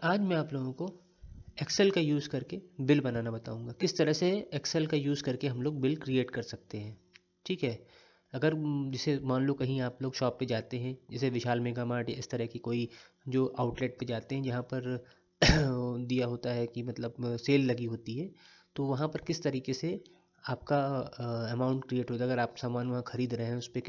आज मैं आप लोगों को एक्सेल का यूज़ करके बिल बनाना बताऊंगा। किस तरह से एक्सेल का यूज़ करके हम लोग बिल क्रिएट कर सकते हैं। ठीक है। अगर जैसे मान लो कहीं आप लोग शॉप पे जाते हैं, जैसे विशाल मेगा मार्ट या इस तरह की कोई जो आउटलेट पे जाते हैं जहाँ पर दिया होता है कि मतलब सेल लगी होती है, तो वहाँ पर किस तरीके से आपका अमाउंट क्रिएट होता है। अगर आप सामान वहाँ ख़रीद रहे हैं, उस पर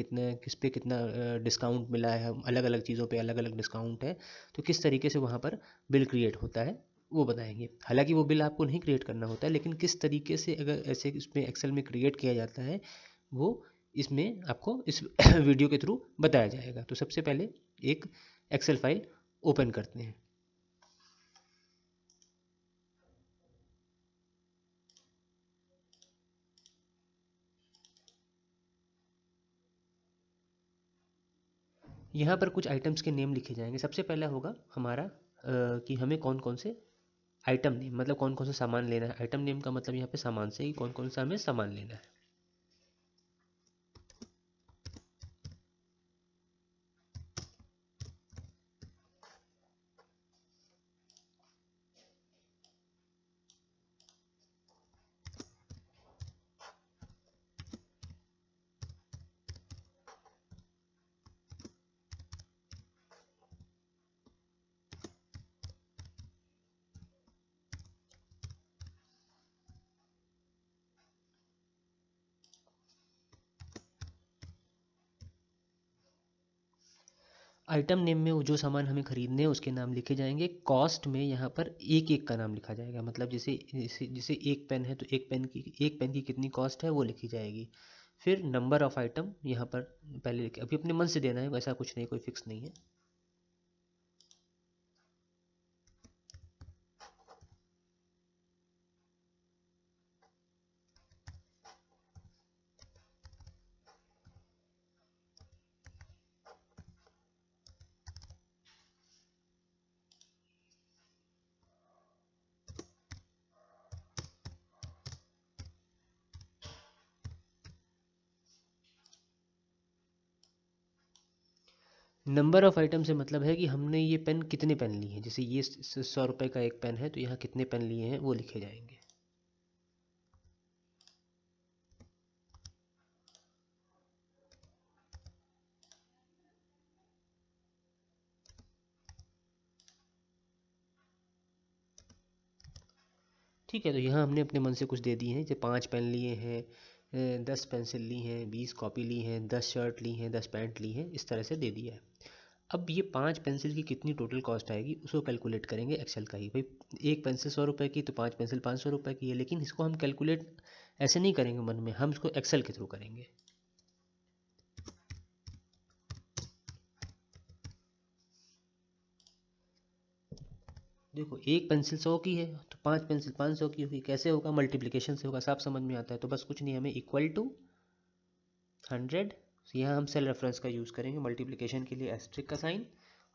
किस पे कितना डिस्काउंट मिला है, अलग अलग चीज़ों पे अलग अलग डिस्काउंट है, तो किस तरीके से वहाँ पर बिल क्रिएट होता है वो बताएंगे। हालांकि वो बिल आपको नहीं क्रिएट करना होता है, लेकिन किस तरीके से अगर ऐसे इसमें एक्सेल में क्रिएट किया जाता है वो इसमें आपको इस वीडियो के थ्रू बताया जाएगा। तो सबसे पहले एक एक्सेल फाइल ओपन करते हैं। यहाँ पर कुछ आइटम्स के नेम लिखे जाएंगे। सबसे पहला होगा हमारा कि हमें कौन कौन से आइटम नेम, मतलब कौन कौन सा सामान लेना है। आइटम नेम का मतलब यहाँ पे सामान से ही कौन कौन सा हमें सामान लेना है। आइटम नेम में वो जो सामान हमें खरीदने हैं उसके नाम लिखे जाएंगे। कॉस्ट में यहाँ पर एक एक का नाम लिखा जाएगा, मतलब जैसे जैसे जैसे एक पेन है तो एक पेन की कितनी कॉस्ट है वो लिखी जाएगी। फिर नंबर ऑफ आइटम यहाँ पर पहले लिखे, अभी अपने मन से देना है, ऐसा कुछ नहीं, कोई फिक्स नहीं है। नंबर ऑफ आइटम से मतलब है कि हमने ये पेन कितने पेन लिए हैं। जैसे ये 100 रुपये का एक पेन है तो यहाँ कितने पेन लिए हैं वो लिखे जाएंगे। ठीक है, तो यहाँ हमने अपने मन से कुछ दे दिए हैं। जैसे 5 पेन लिए हैं, 10 पेंसिल ली हैं, 20 कॉपी ली हैं, 10 शर्ट ली हैं, 10 पैंट ली हैं, इस तरह से दे दिया है। अब ये 5 पेंसिल की कितनी टोटल कॉस्ट आएगी उसको कैलकुलेट करेंगे एक्सेल का ही। भाई एक पेंसिल 100 रुपये की तो 5 पेंसिल 500 रुपये की है, लेकिन इसको हम कैलकुलेट ऐसे नहीं करेंगे मन में, हम इसको एक्सेल के थ्रू करेंगे। देखो एक पेंसिल 100 की है तो 5 पेंसिल 500 की होगी। कैसे होगा? मल्टीप्लिकेशन से होगा, साफ समझ में आता है। तो बस कुछ नहीं, हमें इक्वल टू 100, यहाँ हम सेल रेफरेंस का यूज़ करेंगे मल्टीप्लिकेशन के लिए, एस्ट्रिक का साइन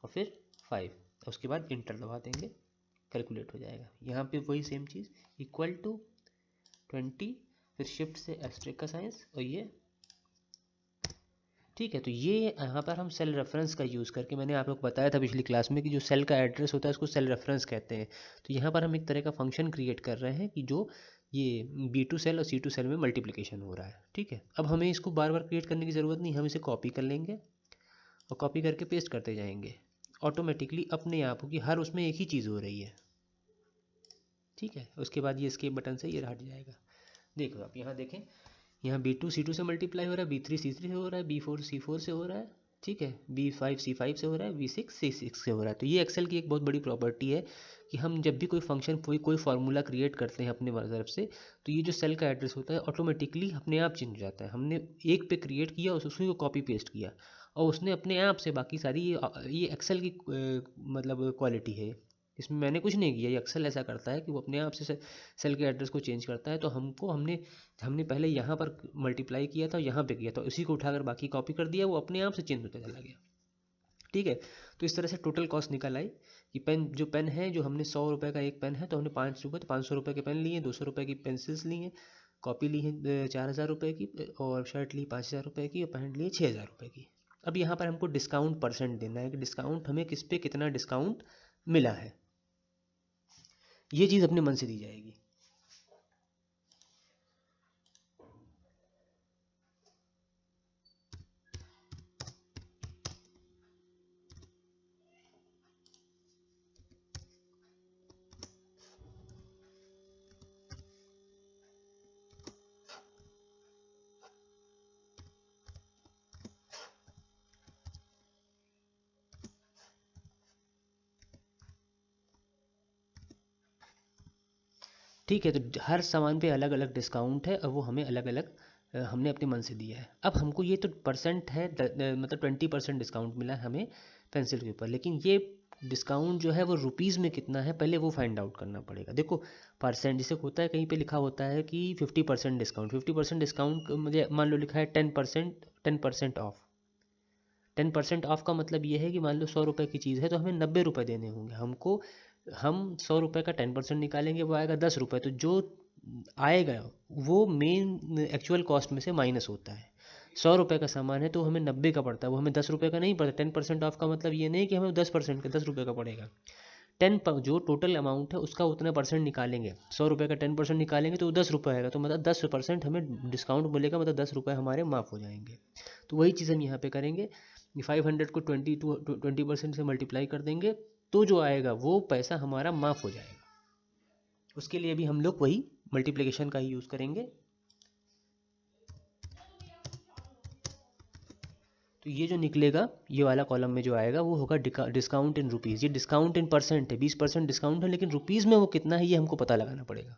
और फिर 5, उसके बाद इंटर दबा देंगे, कैलकुलेट हो जाएगा। यहाँ पे वही सेम चीज़, इक्वल टू 20, फिर शिफ्ट से एस्ट्रिक का साइंस और ये। ठीक है, तो ये यहाँ पर हम सेल रेफरेंस का यूज़ करके, मैंने आप लोग को बताया था पिछली क्लास में कि जो सेल का एड्रेस होता है उसको सेल रेफरेंस कहते हैं। तो यहाँ पर हम एक तरह का फंक्शन क्रिएट कर रहे हैं कि जो ये B2 सेल और C2 सेल में मल्टीप्लिकेशन हो रहा है। ठीक है, अब हमें इसको बार बार क्रिएट करने की ज़रूरत नहीं, हम इसे कॉपी कर लेंगे और कॉपी करके पेस्ट करते जाएंगे। ऑटोमेटिकली अपने आप होगी, हर उसमें एक ही चीज़ हो रही है। ठीक है, उसके बाद ये एस्केप बटन से ये हट जाएगा। देखो आप यहाँ देखें, यहाँ B2 C2 से मल्टीप्लाई हो रहा है, B3 C3 से हो रहा है, B4 C4 से हो रहा है। ठीक है, B5 C5 से हो रहा है, B6 C6 से हो रहा है। तो ये एक्सेल की एक बहुत बड़ी प्रॉपर्टी है कि हम जब भी कोई फंक्शन कोई फार्मूला क्रिएट करते हैं अपने तरफ से, तो ये जो सेल का एड्रेस होता है ऑटोमेटिकली अपने आप चेंज हो जाता है। हमने एक पे क्रिएट किया, उसी को कॉपी पेस्ट किया और उसने अपने आप से बाकी सारी ये एक्सेल की मतलब क्वालिटी है। इसमें मैंने कुछ नहीं किया, ये एक्सेल ऐसा करता है कि वो अपने आप से सेल के एड्रेस को चेंज करता है। तो हमने हमने पहले यहाँ पर मल्टीप्लाई किया था, यहाँ पे किया था, उसी को उठाकर बाकी कॉपी कर दिया, वो अपने आप से चेंज होता चला गया। ठीक है, तो इस तरह से टोटल कॉस्ट निकल आई कि पेन है, जो हमने 100 रुपये का एक पेन है तो हमने 5 रुपये, तो 500 रुपये के पेन लिए, 200 रुपये की पेंसिल्स ली हैं, कॉपी ली है 4000 रुपये की, और शर्ट ली 5000 रुपये की, और पैंट लिए 6000 रुपये की। अब यहाँ पर हमको डिस्काउंट परसेंट देना है कि डिस्काउंट हमें किस पे कितना डिस्काउंट मिला है। ये चीज़ अपने मन से दी जाएगी। ठीक है, तो हर सामान पे अलग अलग डिस्काउंट है और वो हमें अलग अलग हमने अपने मन से दिया है। अब हमको ये तो परसेंट है, मतलब 20% डिस्काउंट मिला है हमें पेंसिल के ऊपर, लेकिन ये डिस्काउंट जो है वो रुपीज़ में कितना है पहले वो फाइंड आउट करना पड़ेगा। देखो परसेंट जैसे होता है, कहीं पे लिखा होता है कि 50% डिस्काउंट, 50% डिस्काउंट मुझे मान लो लिखा है 10%, 10% ऑफ। 10% ऑफ का मतलब ये है कि मान लो 100 रुपये की चीज़ है तो हमें 90 रुपये देने होंगे हमको। हम 100 रुपये का 10% निकालेंगे, वो आएगा 10 रुपये। तो जो आएगा वो मेन एक्चुअल कॉस्ट में से माइनस होता है। 100 रुपये का सामान है तो हमें 90 का पड़ता है, वो हमें 10 रुपये का नहीं पड़ता। 10% ऑफ का मतलब ये नहीं कि हमें 10% का 10 रुपये का पड़ेगा। जो टोटल अमाउंट है उसका उतना परसेंट निकालेंगे। 100 रुपये का 10% निकालेंगे तो 10 रुपये आएगा, तो मतलब 10% हमें डिस्काउंट मिलेगा, मतलब 10 रुपये हमारे माफ़ हो जाएंगे। तो वही चीज़ हम यहाँ पे करेंगे कि 500 को 20% से मल्टीप्लाई कर देंगे तो जो आएगा वो पैसा हमारा माफ़ हो जाएगा। उसके लिए भी हम लोग वही मल्टीप्लिकेशन का ही यूज़ करेंगे। तो ये जो निकलेगा, ये वाला कॉलम में जो आएगा वो होगा डिस्काउंट इन रुपीज़। ये डिस्काउंट इन परसेंट है, 20% डिस्काउंट है, लेकिन रुपीज़ में वो कितना है ये हमको पता लगाना पड़ेगा।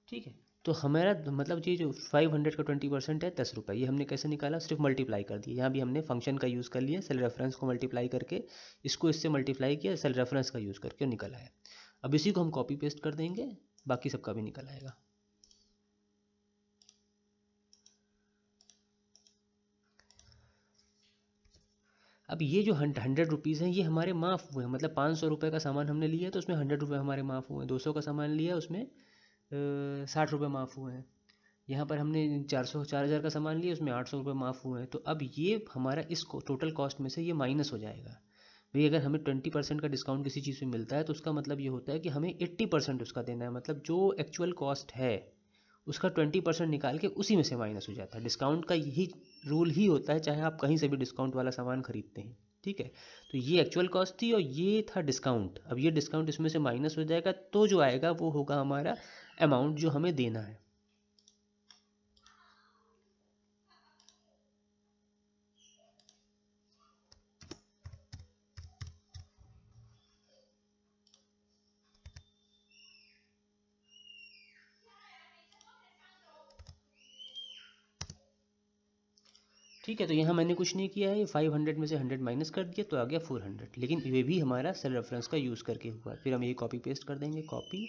ठीक है, तो हमारा मतलब ये जो 500 का 20% है 10 रुपये, ये हमने कैसे निकाला, सिर्फ मल्टीप्लाई कर दिया। यहाँ भी हमने फंक्शन का यूज़ कर लिया, सेल रेफरेंस को मल्टीप्लाई करके इसको इससे मल्टीप्लाई किया, सेल रेफरेंस का यूज़ करके निकल आया। अब इसी को हम कॉपी पेस्ट कर देंगे, बाकी सबका भी निकल आएगा। अब ये जो 100 रुपीज़ हैं ये हमारे माफ़ हुए हैं, मतलब 500 रुपये का सामान हमने लिया तो उसमें 100 रुपये हमारे माफ़ हुए हैं। 200 का सामान लिया उसमें 60 रुपये माफ़ हुए हैं। यहाँ पर हमने 4,000 का सामान लिया उसमें 800 रुपये माफ़ हुए हैं। तो अब ये हमारा इस टोटल कॉस्ट में से ये माइनस हो जाएगा। भाई अगर हमें 20% का डिस्काउंट किसी चीज़ पे मिलता है तो उसका मतलब ये होता है कि हमें 80% उसका देना है, मतलब जो एक्चुअल कॉस्ट है उसका 20% निकाल के उसी में से माइनस हो जाता है। डिस्काउंट का यही रूल ही होता है, चाहे आप कहीं से भी डिस्काउंट वाला सामान खरीदते हैं। ठीक है, तो ये एक्चुअल कॉस्ट थी और ये था डिस्काउंट। अब ये डिस्काउंट इसमें से माइनस हो जाएगा तो जो आएगा वो होगा हमारा अमाउंट जो हमें देना है। ठीक है, तो यहाँ मैंने कुछ नहीं किया है, ये 500 में से 100 माइनस कर दिया तो आ गया 400, लेकिन ये भी हमारा सेल रेफरेंस का यूज़ करके हुआ। फिर हम ये कॉपी पेस्ट कर देंगे, कॉपी,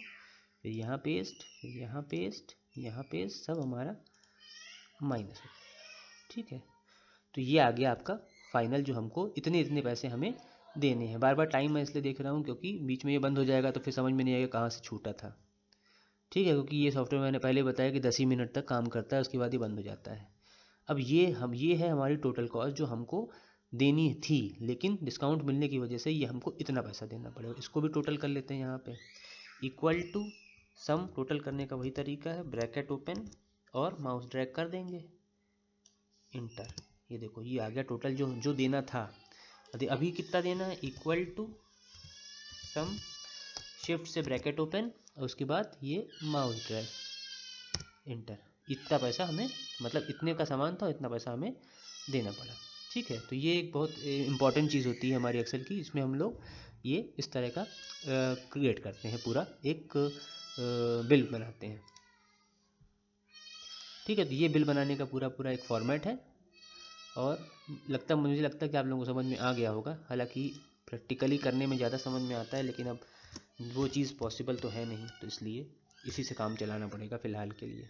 फिर यहाँ पेस्ट, फिर यहाँ पेस्ट, यहाँ पेस्ट, सब हमारा माइनस हो गया। ठीक है, तो ये आ गया आपका फाइनल, जो हमको इतने इतने पैसे हमें देने हैं। बार बार टाइम मैं इसलिए देख रहा हूँ क्योंकि बीच में ये बंद हो जाएगा तो फिर समझ में नहीं आएगा कहाँ से छूटा था। ठीक है, क्योंकि ये सॉफ्टवेयर मैंने पहले बताया कि 10 ही मिनट तक काम करता है, उसके बाद ही बंद हो जाता है। अब ये है हमारी टोटल कॉस्ट जो हमको देनी थी, लेकिन डिस्काउंट मिलने की वजह से ये हमको इतना पैसा देना पड़ेगा। इसको भी टोटल कर लेते हैं यहाँ पे, इक्वल टू सम। टोटल करने का वही तरीका है, ब्रैकेट ओपन और माउस ड्रैग कर देंगे, इंटर। ये देखो ये आ गया टोटल जो जो देना था। अभी कितना देना है, इक्वल टू सम, शिफ्ट से ब्रैकेट ओपन और उसके बाद ये माउस ड्रैग, इंटर। इतना पैसा हमें, मतलब इतने का सामान था इतना पैसा हमें देना पड़ा। ठीक है, तो ये एक बहुत इम्पॉर्टेंट चीज़ होती है हमारी एक्सेल की। इसमें हम लोग ये इस तरह का क्रिएट करते हैं, पूरा एक बिल बनाते हैं। ठीक है, तो ये बिल बनाने का पूरा पूरा एक फॉर्मेट है और मुझे लगता है कि आप लोगों को समझ में आ गया होगा। हालांकि प्रैक्टिकली करने में ज़्यादा समझ में आता है, लेकिन अब वो चीज़ पॉसिबल तो है नहीं, तो इसलिए इसी से काम चलाना पड़ेगा फ़िलहाल के लिए।